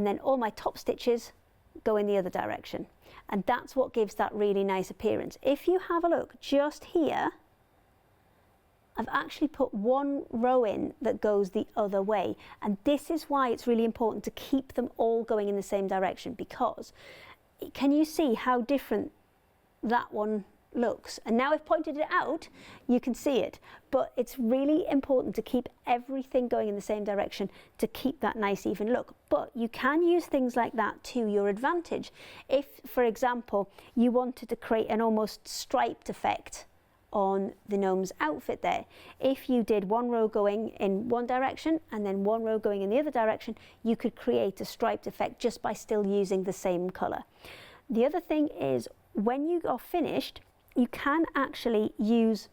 and then all my top stitches go in the other direction, and that's what gives that really nice appearance. If you have a look just here, I've actually put one row in that goes the other way, and this is why it's really important to keep them all going in the same direction, because can you see how different that one looks? And now I've pointed it out, you can see it, but it's really important to keep everything going in the same direction to keep that nice even look. But you can use things like that to your advantage. If, for example, you wanted to create an almost striped effect on the gnome's outfit there, if you did one row going in one direction and then one row going in the other direction, you could create a striped effect just by still using the same colour. The other thing is, when you are finished, you can actually use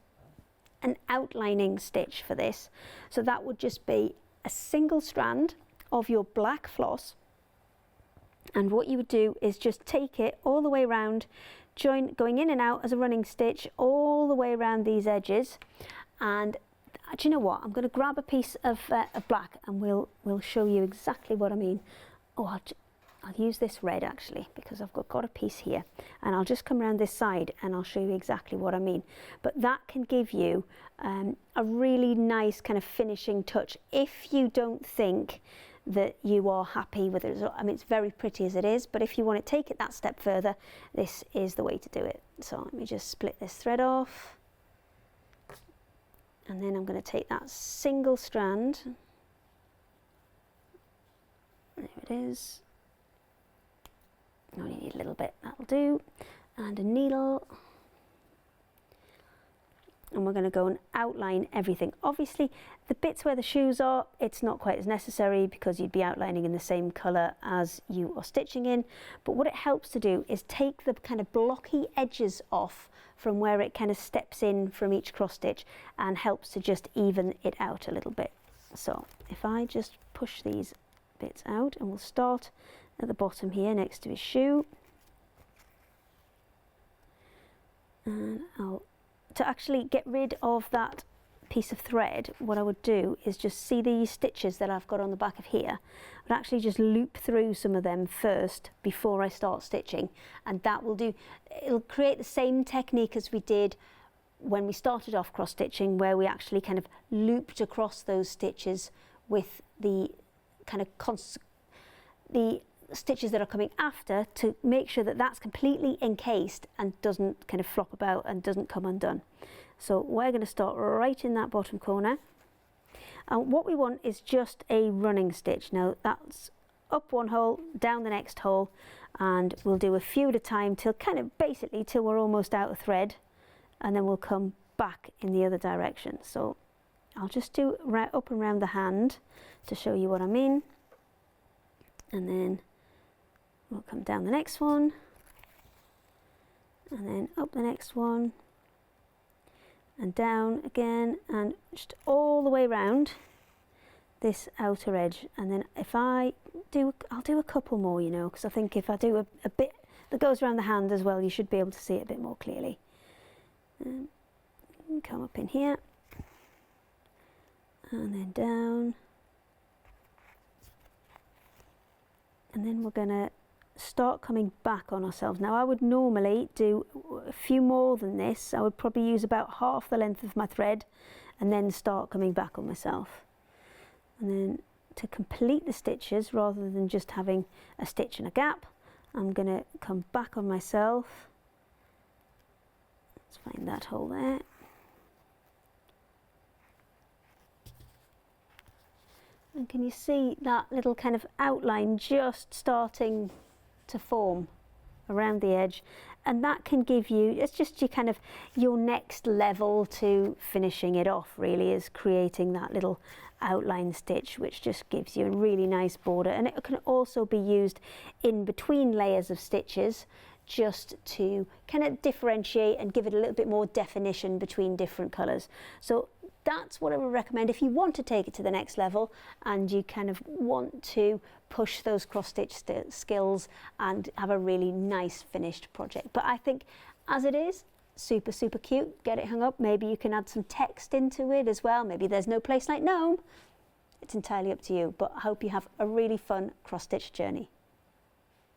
an outlining stitch for this. So that would just be a single strand of your black floss, and what you would do is just take it all the way around, going in and out as a running stitch all the way around these edges. And do you know what, I'm going to grab a piece of black and we'll show you exactly what I mean. Oh, I'll use this red actually, because I've got a piece here, and I'll just come around this side and I'll show you exactly what I mean. But that can give you a really nice kind of finishing touch if you don't think that you are happy with it. I mean, it's very pretty as it is, but if you want to take it that step further, this is the way to do it. So let me just split this thread off, and then I'm going to take that single strand, there it is, I only need a little bit, that'll do, and a needle, and we're going to go and outline everything. Obviously the bits where the shoes are, it's not quite as necessary because you'd be outlining in the same colour as you are stitching in, but what it helps to do is take the kind of blocky edges off from where it kind of steps in from each cross stitch, and helps to just even it out a little bit. So if I just push these bits out, and we'll start at the bottom here next to his shoe, and to actually get rid of that piece of thread, what I would do is just see these stitches that I've got on the back of here. I'd actually just loop through some of them first before I start stitching, and that will do, it'll create the same technique as we did when we started off cross stitching, where we actually kind of looped across those stitches with the kind of the stitches that are coming after, to make sure that that's completely encased and doesn't kind of flop about and doesn't come undone. So we're going to start right in that bottom corner, and what we want is just a running stitch. Now that's up one hole, down the next hole, and we'll do a few at a time till kind of basically till we're almost out of thread, and then we'll come back in the other direction. So I'll just do right up and round the hand to show you what I mean, and then we'll come down the next one, and then up the next one, and down again, and just all the way around this outer edge. And then if I'll do a couple more, you know, because I think if I do a bit that goes around the hand as well, you should be able to see it a bit more clearly. Come up in here, and then down, and then we're going to start coming back on ourselves. Now I would normally do a few more than this. I would probably use about half the length of my thread and then start coming back on myself. And then to complete the stitches, rather than just having a stitch and a gap, I'm going to come back on myself. Let's find that hole there. And can you see that little kind of outline just starting to form around the edge? And that can give you, it's just your kind of your next level to finishing it off, really, is creating that little outline stitch, which just gives you a really nice border. And it can also be used in between layers of stitches, just to kind of differentiate and give it a little bit more definition between different colours. So that's what I would recommend if you want to take it to the next level and you kind of want to push those cross stitch skills and have a really nice finished project. But I think as it is, super, super cute. Get it hung up. Maybe you can add some text into it as well. Maybe there's no place like Gnome. It's entirely up to you, but I hope you have a really fun cross-stitch journey.